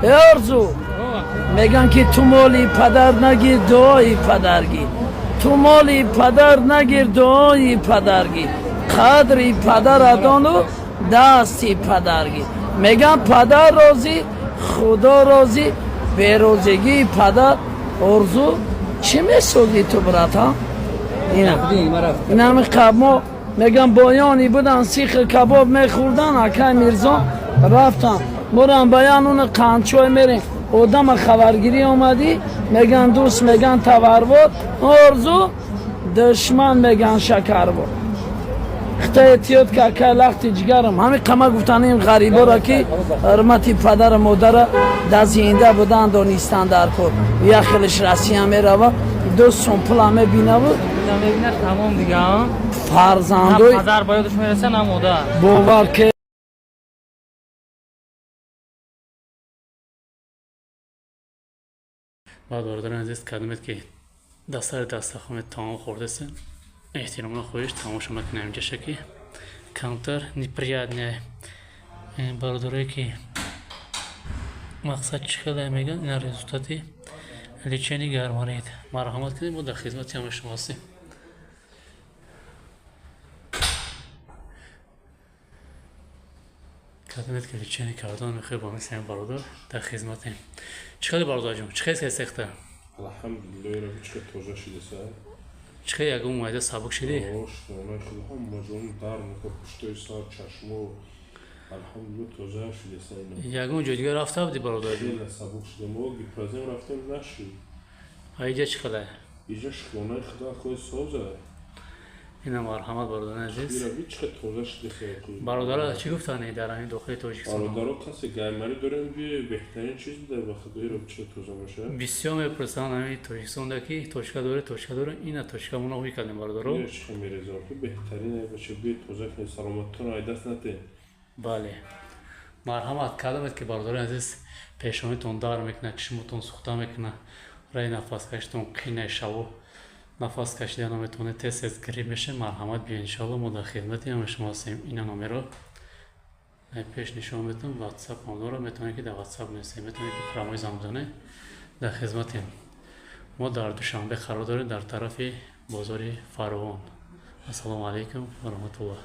ارزو میگن که تو مالی پدر نگیر دعای پدر گیر تو مالی پدر نگیر دعای پدر گیر قدری پدر ادانو دستی پدر گیر میگن پدر راضی خدا راضی بیروزگی پدر ارزو چی میسوزی تو برات ها؟ این همه قبما میگن بایانی بودن سیخ کباب میخوردن اکای میرزا رفتن برن بیان اون قنچوی میرین آدم خبرگیری آمدی میگن دوست میگن تورود ارزو دشمن میگن شکر بود خطا احتیاط که اکای لخت جگرم همین قمه گفتن این غریبا را که حرمتی پدر مادر در زینده بودن دانستن در کن یخلش رسی هم میروا دو سمپل همه بینه بود میبینه تمام دیگه ها فرزندوی پدر بایدش میرسه نه مادر باور که بعد برادران عزیز کدومت که دستار دستخوام تمام خورده سن احترام خودش تماشا میکنه اینجا شکی کانتر неприятное برادرایی که مقصد چیکار میگن این результати лечения گرمانید مرحمت کنید ما در خدمت همه شما هستیم کدومت که لچنی کردن میخوای با مثل این برادر در خدمتیم چیکار برادر جون چیکار سخته الحمدلله را چیکار توجه شده سر چیکار یک اون مایده سبک شدی اوه شما خیلی هم مجون دار میکنه پشتوی سر چشمو الحمدلله توجه شده سر یک اون جا دیگه رفته بودی برادر جون خیلی سبک شده ما گیپرازیم رفتیم نشد اینجا چیکاره اینجا شکونه خدا خود سوزه این مرحمت برادر عزیز ایرا چیکار توجه شده سر برادر چی گفتن در این داخل تاجیکستان برادرها کسی گرمانی دارن بی بهترین چیز در وقت ایرا چه توجه میشه بسیار میپرسن همین تاجیکستان دکی توشکا داره این توشکا مونو میکنیم برادرو یه چیکار میرزا که بهترینه بچه بی توجه کنی سلامتتون ای دست نده بله مرحمت کدامت که برادر عزیز پیشانیتون دار میکنه چشمتون سوخته میکنه رای نفس کشتون قینه شو نفس کشیدن میتونه تست گریب میشه مرحمت بیا انشالله ما در خدمتی هم شما هستیم این نامه رو پیش نشون میتونم واتساپ رو میتونه که در واتساپ نیستیم میتونه که فرمای زمزانه در خدمتیم ما در دوشنبه قرار داریم در طرف بازار فراوان السلام علیکم و رحمت الله